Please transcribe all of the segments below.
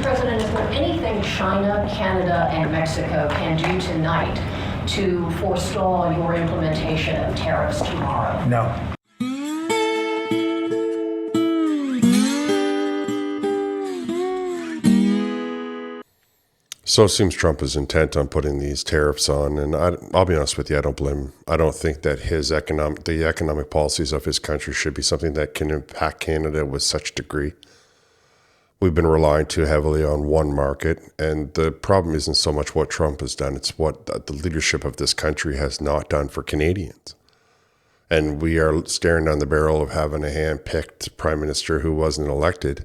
President, is there anything China, Canada, and Mexico can do tonight to forestall your implementation of tariffs tomorrow? No. So it seems Trump is intent on putting these tariffs on, and I'll be honest with you, I don't blame him. I don't think that the economic policies of his country should be something that can impact Canada with such degree. We've been relying too heavily on one market, and the problem isn't so much what Trump has done, it's what the leadership of this country has not done for Canadians. And we are staring down the barrel of having a hand-picked prime minister who wasn't elected,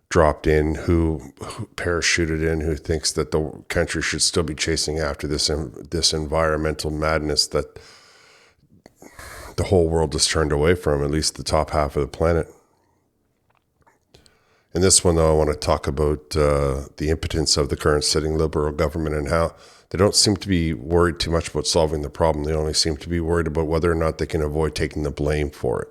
dropped in, who parachuted in, who thinks that the country should still be chasing after this environmental madness that the whole world has turned away from, at least the top half of the planet. In this one, though, I want to talk about the impotence of the current sitting Liberal government and how they don't seem to be worried too much about solving the problem. They only seem to be worried about whether or not they can avoid taking the blame for it.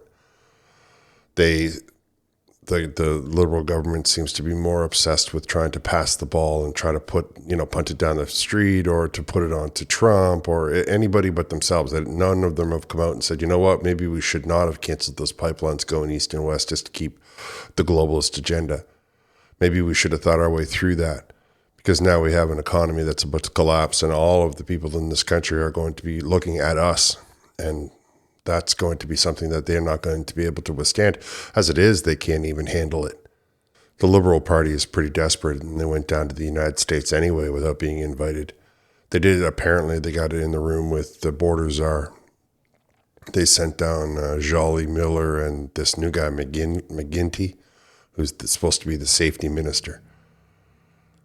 The Liberal government seems to be more obsessed with trying to pass the ball and try to punt it down the street or to put it on to Trump or anybody but themselves. That none of them have come out and said, you know what, maybe we should not have canceled those pipelines going east and west just to keep the globalist agenda. Maybe we should have thought our way through that, because now we have an economy that's about to collapse and all of the people in this country are going to be looking at us, and that's going to be something that they're not going to be able to withstand. As it is, they can't even handle it. The Liberal Party is pretty desperate, and they went down to the United States anyway without being invited. They did, apparently, they got it in the room with the border czar. They sent down Jolly Miller and this new guy, McGuinty, who's supposed to be the safety minister,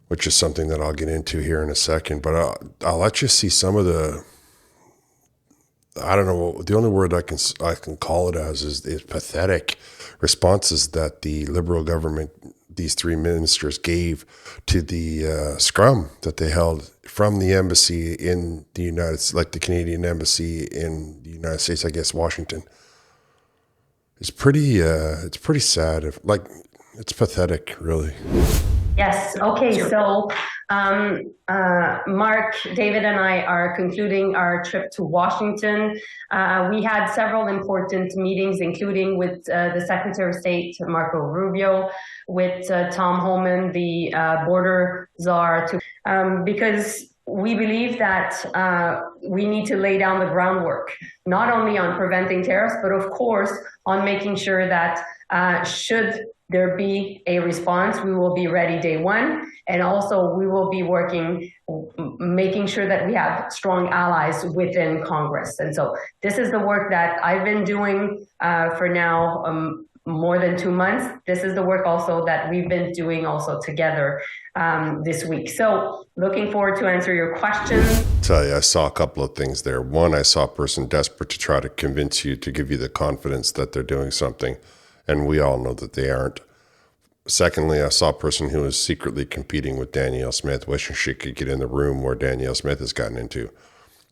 which is something that I'll get into here in a second. But I'll let you see some of the, I don't know, the only word I can call it as is pathetic responses that the Liberal government, these three ministers, gave to the scrum that they held from the embassy in the United States, like the Canadian embassy in the United States, I guess Washington. It's pretty sad. It's pathetic, really. Yes. Okay. So, Mark, David, and I are concluding our trip to Washington. We had several important meetings, including with the Secretary of State, Marco Rubio, with Tom Homan, the border czar, because we believe that we need to lay down the groundwork, not only on preventing tariffs, but of course on making sure that should there be a response, we will be ready day one. And also we will be working, making sure that we have strong allies within Congress. And so this is the work that I've been doing for now more than 2 months. This is the work also that we've been doing also together this week. So looking forward to answer your questions. Tell you, I saw a couple of things there. One, I saw a person desperate to try to convince you, to give you the confidence that they're doing something, and we all know that they aren't. Secondly, I saw a person who was secretly competing with Danielle Smith, wishing she could get in the room where Danielle Smith has gotten into,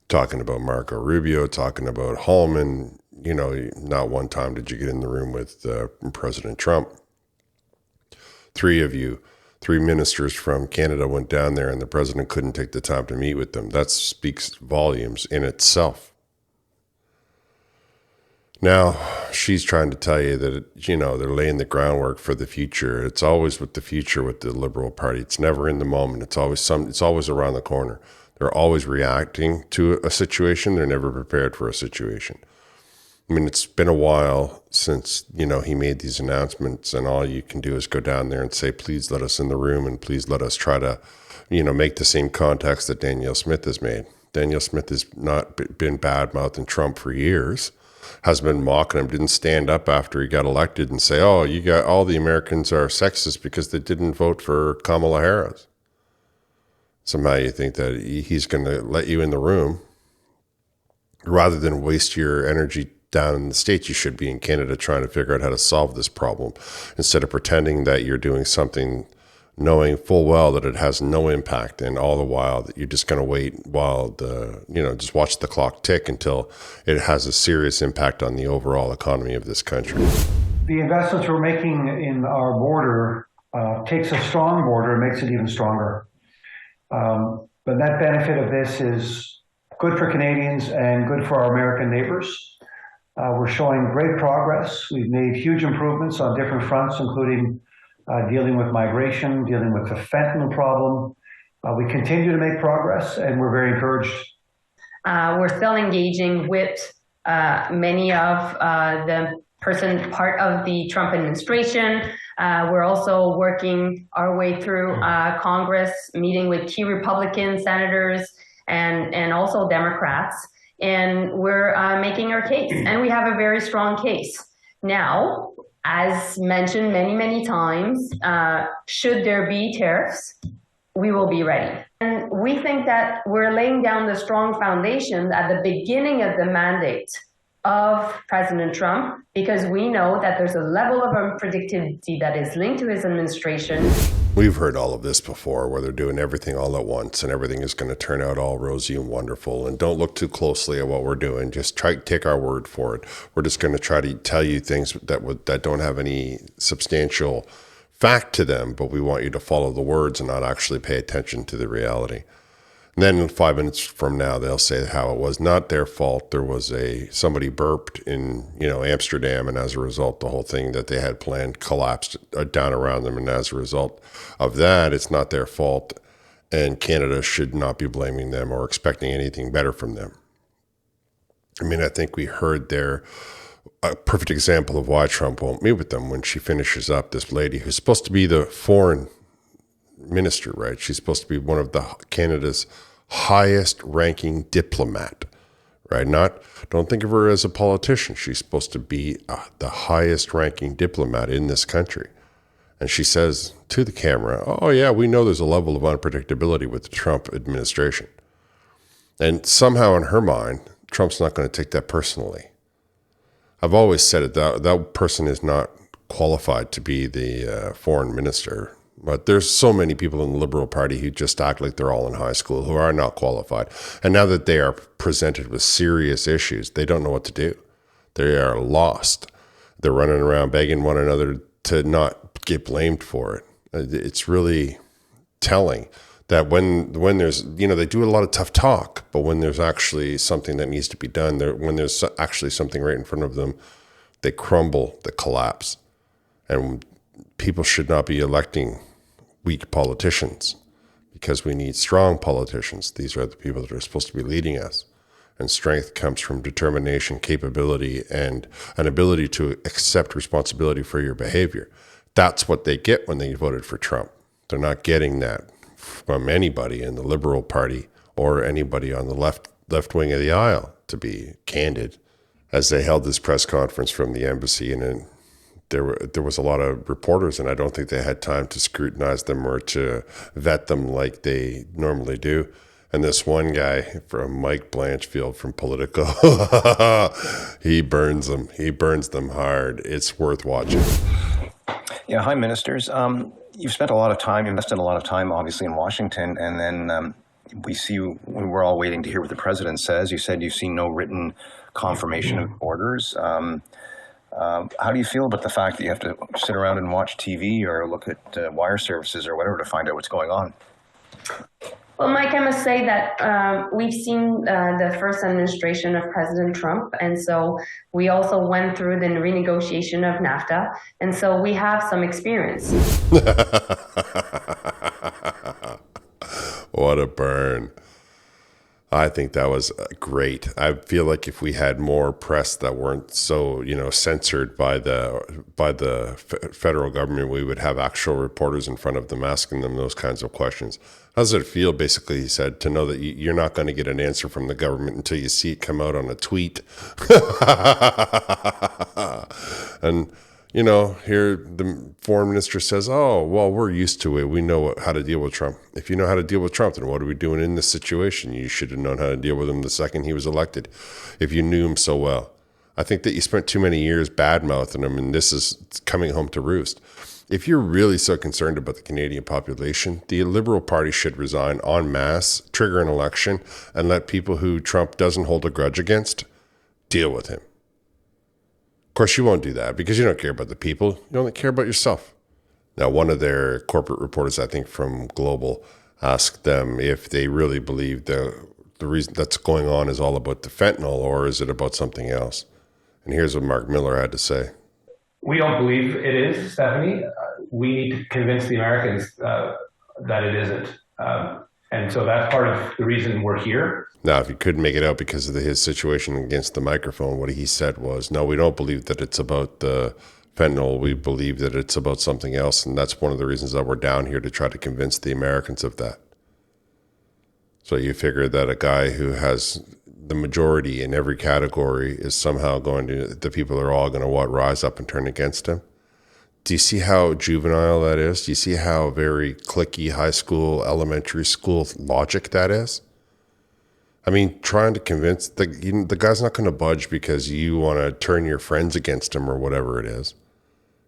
talking about Marco Rubio, talking about Holman. You know, not one time did you get in the room with President Trump. Three of you, three ministers from Canada went down there and the president couldn't take the time to meet with them. That speaks volumes in itself. Now, she's trying to tell you that, they're laying the groundwork for the future. It's always with the future with the Liberal Party. It's never in the moment. It's always around the corner. They're always reacting to a situation. They're never prepared for a situation. I mean, it's been a while since, he made these announcements, and all you can do is go down there and say, please let us in the room and please let us try to, make the same contacts that Danielle Smith has made. Danielle Smith has not been bad-mouthing Trump for years, has been mocking him, didn't stand up after he got elected and say, oh, you got all the Americans are sexist because they didn't vote for Kamala Harris. Somehow you think that he's going to let you in the room rather than waste your energy down in the States. You should be in Canada trying to figure out how to solve this problem instead of pretending that you're doing something, knowing full well that it has no impact, and all the while that you're just going to wait while just watch the clock tick until it has a serious impact on the overall economy of this country. The investments we're making in our border takes a strong border and makes it even stronger. The net benefit of this is good for Canadians and good for our American neighbors. We're showing great progress. We've made huge improvements on different fronts, including dealing with migration, dealing with the fentanyl problem. We continue to make progress, and we're very encouraged. We're still engaging with many of the part of the Trump administration. We're also working our way through Congress, meeting with key Republican senators and also Democrats. And we're making our case, and we have a very strong case. Now, as mentioned many, many times, should there be tariffs, we will be ready. And we think that we're laying down the strong foundation at the beginning of the mandate of President Trump, because we know that there's a level of unpredictability that is linked to his administration. We've heard all of this before, where they're doing everything all at once and everything is going to turn out all rosy and wonderful. And don't look too closely at what we're doing. Just try to take our word for it. We're just going to try to tell you things that don't have any substantial fact to them, but we want you to follow the words and not actually pay attention to the reality. And then 5 minutes from now, they'll say how it was not their fault. There was somebody burped in, Amsterdam, and as a result, the whole thing that they had planned collapsed down around them. And as a result of that, it's not their fault, and Canada should not be blaming them or expecting anything better from them. I mean, I think we heard a perfect example of why Trump won't meet with them when she finishes up. This lady who's supposed to be the foreign minister, right? She's supposed to be one of Canada's highest ranking diplomat, right? Don't think of her as a politician. She's supposed to be the highest ranking diplomat in this country. And she says to the camera, oh yeah, we know there's a level of unpredictability with the Trump administration. And somehow in her mind, Trump's not going to take that personally. I've always said it, that person is not qualified to be the foreign minister. But there's so many people in the Liberal Party who just act like they're all in high school, who are not qualified. And now that they are presented with serious issues, they don't know what to do. They are lost. They're running around begging one another to not get blamed for it. It's really telling that when there's, they do a lot of tough talk, but when there's actually something that needs to be done, when there's actually something right in front of them, they crumble, they collapse. And people should not be electing weak politicians, because we need strong politicians. These are the people that are supposed to be leading us. And strength comes from determination, capability, and an ability to accept responsibility for your behavior. That's what they get when they voted for Trump. They're not getting that from anybody in the Liberal Party or anybody on the left wing of the aisle, to be candid. As they held this press conference from the embassy, and there was a lot of reporters, and I don't think they had time to scrutinize them or to vet them like they normally do. And this one guy from Mike Blanchfield from Politico, he burns them. He burns them hard. It's worth watching. Yeah, hi, ministers. You've spent a lot of time, invested a lot of time, obviously, in Washington, and then we're all waiting to hear what the president says. You said you've seen no written confirmation of orders. How do you feel about the fact that you have to sit around and watch TV or look at wire services or whatever to find out what's going on? Well, Mike, I must say that we've seen the first administration of President Trump, and so we also went through the renegotiation of NAFTA, and so we have some experience. What a burn. I think that was great. I feel like if we had more press that weren't so, censored by the federal government, we would have actual reporters in front of them asking them those kinds of questions. How does it feel, basically, he said, to know that you're not going to get an answer from the government until you see it come out on a tweet? And, here the foreign minister says, oh, well, we're used to it. We know how to deal with Trump. If you know how to deal with Trump, then what are we doing in this situation? You should have known how to deal with him the second he was elected, if you knew him so well. I think that you spent too many years bad-mouthing him, and this is coming home to roost. If you're really so concerned about the Canadian population, the Liberal Party should resign en masse, trigger an election, and let people who Trump doesn't hold a grudge against deal with him. Of course, you won't do that because you don't care about the people. You only care about yourself. Now, one of their corporate reporters, I think from Global, asked them if they really believe the reason that's going on is all about the fentanyl, or is it about something else? And here's what Mark Miller had to say. We don't believe it is, Stephanie. We need to convince the Americans that it isn't. And so that's part of the reason we're here. Now, if he couldn't make it out because of his situation against the microphone, what he said was, no, we don't believe that it's about the fentanyl. We believe that it's about something else. And that's one of the reasons that we're down here, to try to convince the Americans of that. So you figure that a guy who has the majority in every category is somehow going to, the people are all going to rise up and turn against him. Do you see how juvenile that is? Do you see how very cliquey high school, elementary school logic that is? I mean, trying to convince, the guy's not going to budge because you want to turn your friends against him or whatever it is.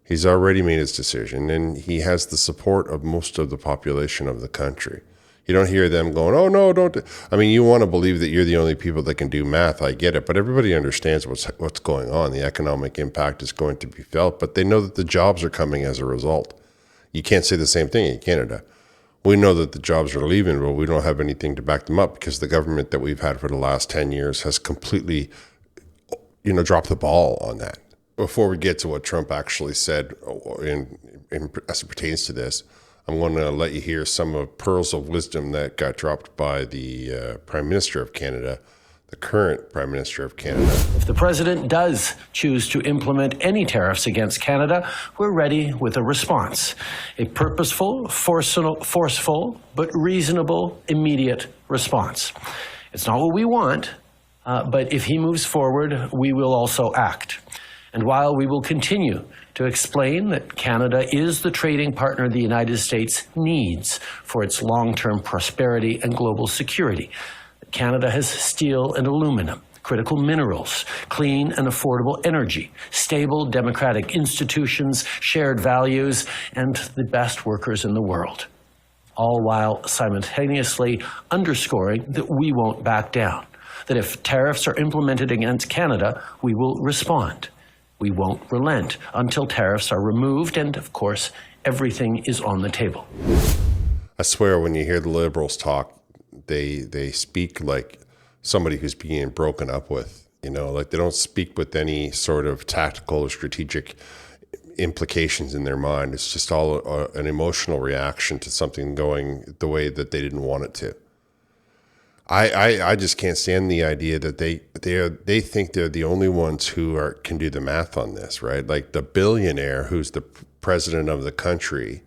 He's already made his decision, and he has the support of most of the population of the country. You don't hear them going, oh, no, don't. I mean, you want to believe that you're the only people that can do math. I get it. But everybody understands what's going on. The economic impact is going to be felt, but they know that the jobs are coming as a result. You can't say the same thing in Canada. We know that the jobs are leaving, but we don't have anything to back them up because the government that we've had for the last 10 years has completely, dropped the ball on that. Before we get to what Trump actually said as it pertains to this, I'm going to let you hear some of pearls of wisdom that got dropped by the Prime Minister of Canada, the current Prime Minister of Canada. If the president does choose to implement any tariffs against Canada, we're ready with a response. A purposeful, forceful, but reasonable, immediate response. It's not what we want, but if he moves forward, we will also act. And while we will continue to explain that Canada is the trading partner the United States needs for its long-term prosperity and global security, Canada has steel and aluminum, critical minerals, clean and affordable energy, stable democratic institutions, shared values, and the best workers in the world, all while simultaneously underscoring that we won't back down, that if tariffs are implemented against Canada, we will respond. We won't relent until tariffs are removed, and of course, everything is on the table. I swear when you hear the Liberals talk, they speak like somebody who's being broken up with, like they don't speak with any sort of tactical or strategic implications in their mind. It's just all an emotional reaction to something going the way that they didn't want it to. I just can't stand the idea that they think they're the only ones who can do the math on this, right? Like the billionaire who's the president of the country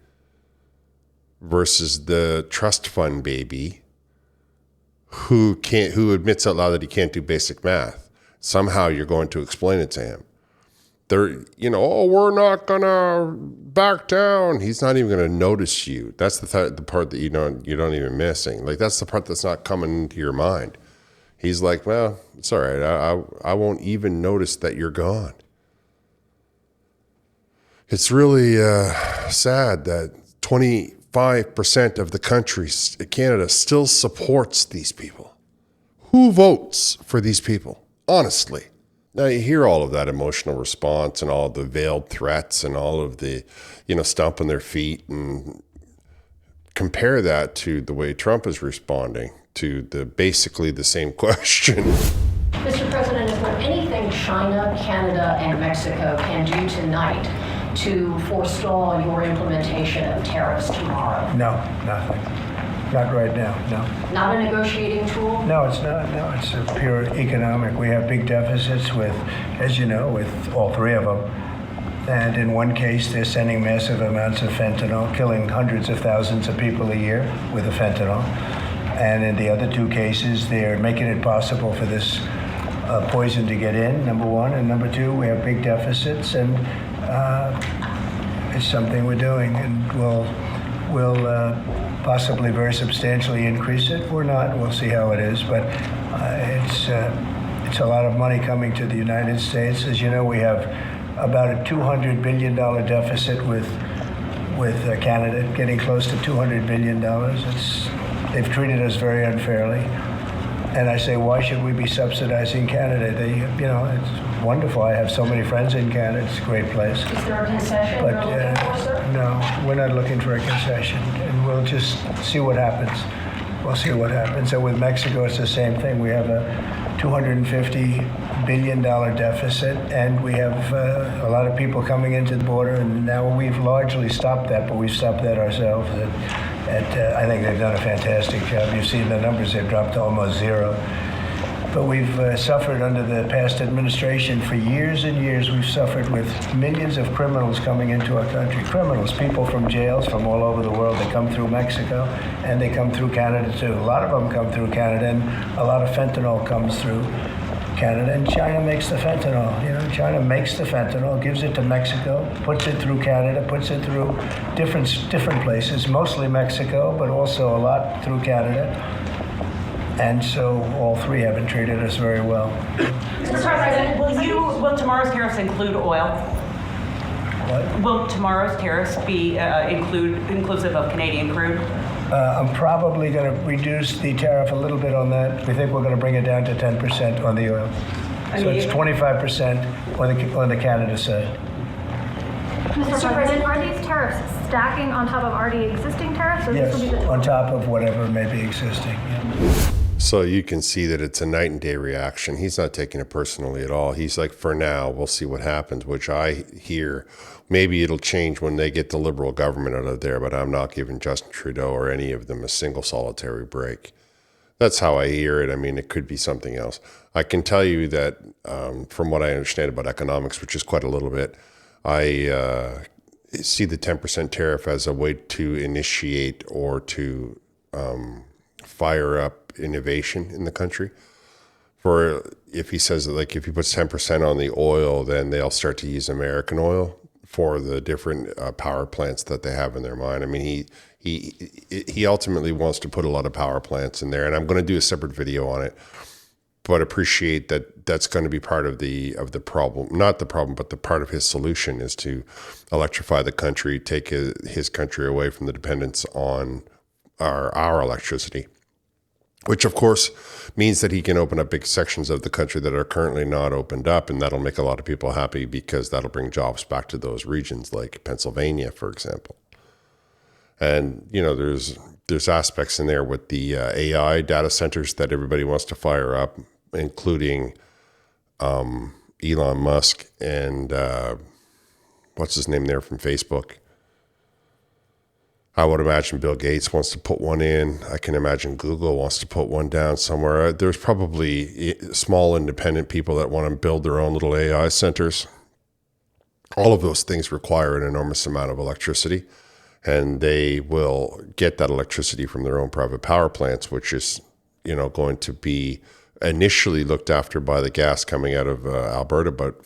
versus the trust fund baby who admits out loud that he can't do basic math. Somehow you're going to explain it to him. They're, we're not gonna back down. He's not even gonna notice you. That's the part that you don't even missing. Like that's the part that's not coming into your mind. He's like, well, it's all right. I won't even notice that you're gone. It's really sad that 25% of the country, Canada, still supports these people. Who votes for these people? Honestly. Now you hear all of that emotional response and all of the veiled threats and all of the, stomping their feet, and compare that to the way Trump is responding to basically the same question. Mr. President, is there anything China, Canada, and Mexico can do tonight to forestall your implementation of tariffs tomorrow? No, nothing. Not right now, no. Not a negotiating tool? No, it's not. No, it's a pure economic. We have big deficits with, as you know, with all three of them. And in one case, they're sending massive amounts of fentanyl, killing hundreds of thousands of people a year with the fentanyl. And in the other two cases, they're making it possible for this poison to get in, number one. And number two, we have big deficits, and it's something we're doing, and we'll possibly very substantially increase it. We're not. We'll see how it is. But it's a lot of money coming to the United States. As you know, we have about a $200 billion deficit with Canada, getting close to $200 billion. They've treated us very unfairly. And I say, why should we be subsidizing Canada? wonderful. I have so many friends in Canada. It's a great place. Is there a concession But you're looking for, sir? no, we're not looking for a concession, and we'll just see what happens. We'll see what happens. So with Mexico, it's the same thing. We have a $250 billion deficit, and we have a lot of people coming into the border, and now we've largely stopped that, but we've stopped that ourselves. I think they've done a fantastic job. You've seen the numbers, they've dropped to almost zero. But we've suffered under the past administration for years and years. We've suffered with millions of criminals coming into our country. Criminals, people from jails from all over the world. They come through Mexico and they come through Canada too. A lot of them come through Canada, and a lot of fentanyl comes through Canada. And China makes the fentanyl. You know, China makes the fentanyl, gives it to Mexico, puts it through Canada, puts it through different places, mostly Mexico, but also a lot through Canada. And so all three haven't treated us very well. Mr. President, will tomorrow's tariffs include oil? What? Will tomorrow's tariffs be inclusive of Canadian crude? I'm probably going to reduce the tariff a little bit on that. We think we're going to bring it down to 10% on the oil. So it's 25% on the Canada side. Mr. President, are these tariffs stacking on top of already existing tariffs? Or Yes, this will be the on top of whatever may be existing. Yeah. So you can see that it's a night and day reaction. He's not taking it personally at all. He's like, for now, we'll see what happens, which I hear maybe it'll change when they get the Liberal government out of there, but I'm not giving Justin Trudeau or any of them a single solitary break. That's how I hear it. I mean, it could be something else. I can tell you that from what I understand about economics, which is quite a little bit, I see the 10% tariff as a way to initiate or to fire up innovation in the country. For if he says that, like, if he puts 10% on the oil, then they'll start to use American oil for the different power plants that they have in their mind. I mean, he ultimately wants to put a lot of power plants in there, and I'm going to do a separate video on it. But appreciate that that's going to be part of the problem, not the problem, but the part of his solution is to electrify the country, take his country away from the dependence on our electricity. Which, of course, means that he can open up big sections of the country that are currently not opened up, and that'll make a lot of people happy because that'll bring jobs back to those regions, like Pennsylvania, for example. And, you know, there's aspects in there with the AI data centers that everybody wants to fire up, including Elon Musk and what's his name there from Facebook? I would imagine Bill Gates wants to put one in. I can imagine Google wants to put one down somewhere. There's probably small independent people that want to build their own little AI centers. All of those things require an enormous amount of electricity, and they will get that electricity from their own private power plants, which is, you know, going to be initially looked after by the gas coming out of Alberta, but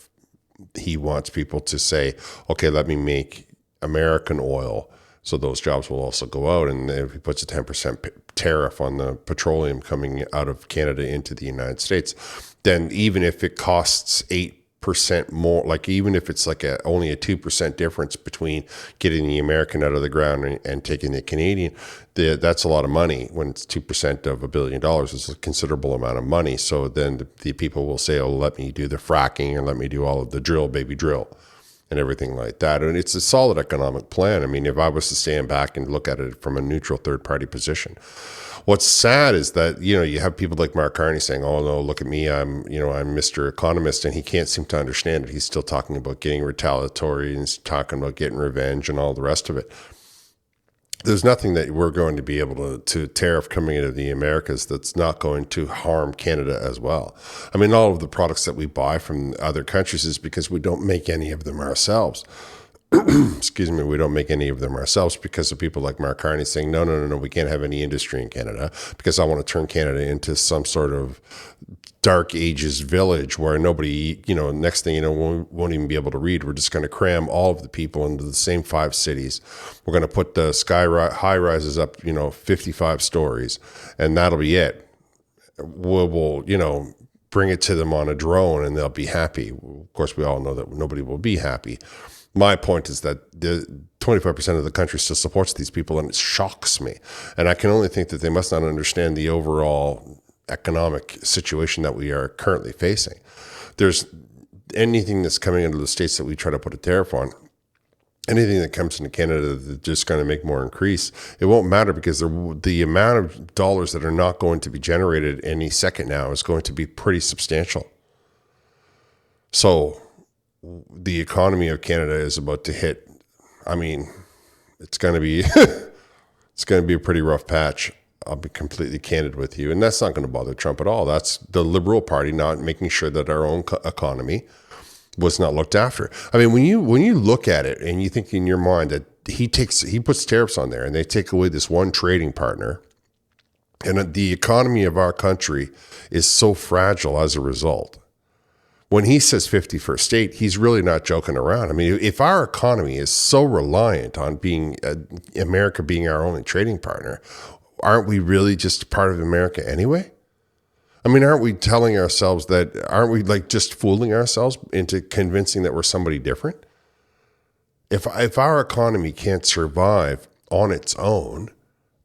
he wants people to say, okay, let me make American oil. So those jobs will also go out. And if he puts a 10% tariff on the petroleum coming out of Canada into the United States, then even if it costs 8% more, like even if it's like only a 2% difference between getting the American out of the ground and taking the Canadian, that's a lot of money. When it's 2% of $1 billion, it's a considerable amount of money. So then the people will say, oh, let me do the fracking and let me do all of the drill, baby drill, and everything like that. And it's a solid economic plan. I mean, if I was to stand back and look at it from a neutral third-party position. What's sad is that, you know, you have people like Mark Carney saying, oh, no, look at me, I'm Mr. Economist, and he can't seem to understand it. He's still talking about getting retaliatory, and he's talking about getting revenge and all the rest of it. There's nothing that we're going to be able to tariff coming into the Americas that's not going to harm Canada as well. I mean, all of the products that we buy from other countries is because we don't make any of them ourselves. Excuse me, we don't make any of them ourselves because of people like Mark Carney saying, no, we can't have any industry in Canada because I want to turn Canada into some sort of dark ages village where nobody, you know, next thing you know, won't even be able to read. We're just going to cram all of the people into the same 5 cities. We're going to put the high rises up, 55 stories, and that'll be it. We'll, bring it to them on a drone and they'll be happy. Of course, we all know that nobody will be happy. My point is that the 25% of the country still supports these people, and it shocks me. And I can only think that they must not understand the overall economic situation that we are currently facing. anything that's coming into the states that we try to put a tariff on, anything that comes into Canada that's just going to make more increase, it won't matter because the amount of dollars that are not going to be generated any second now is going to be pretty substantial. So the economy of Canada is about to hit, I mean, it's going to be it's going to be a pretty rough patch. I'll be completely candid with you. And that's not going to bother Trump at all. That's the Liberal Party not making sure that our own economy was not looked after. I mean, when you look at it and you think in your mind that he puts tariffs on there and they take away this one trading partner, and the economy of our country is so fragile as a result. When he says 51st state, he's really not joking around. I mean, if our economy is so reliant on being America being our only trading partner, aren't we really just part of America anyway? I mean, aren't we telling ourselves that, aren't we like just fooling ourselves into convincing that we're somebody different? If our economy can't survive on its own,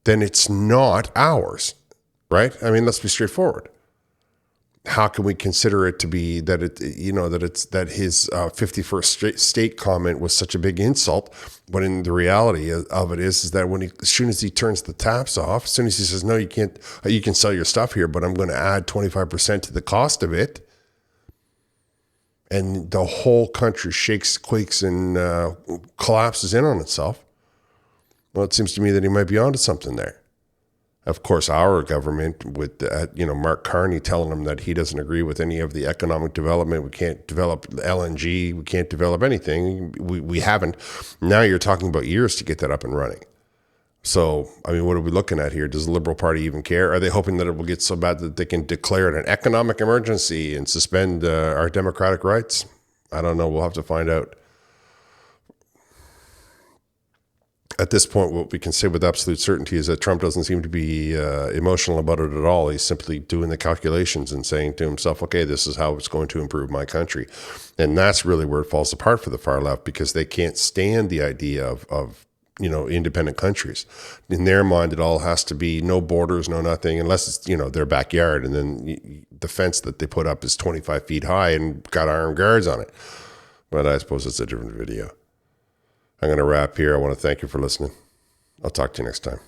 then it's not ours, right? I mean, let's be straightforward. How can we consider it to be that that his 51st state comment was such a big insult, when in the reality of it is that as soon as he turns the taps off, as soon as he says, no, you can't, you can sell your stuff here, but I'm going to add 25% to the cost of it, and the whole country shakes, quakes, and collapses in on itself. Well, it seems to me that he might be onto something there. Of course, our government with Mark Carney telling him that he doesn't agree with any of the economic development. We can't develop LNG. We can't develop anything. We haven't. Now you're talking about years to get that up and running. So, I mean, what are we looking at here? Does the Liberal Party even care? Are they hoping that it will get so bad that they can declare it an economic emergency and suspend our democratic rights? I don't know. We'll have to find out. At this point, what we can say with absolute certainty is that Trump doesn't seem to be emotional about it at all. He's simply doing the calculations and saying to himself, okay, this is how it's going to improve my country. And that's really where it falls apart for the far left, because they can't stand the idea of independent countries. In their mind, it all has to be no borders, no nothing, unless it's, their backyard. And then the fence that they put up is 25 feet high and got armed guards on it. But I suppose it's a different video. I'm going to wrap here. I want to thank you for listening. I'll talk to you next time.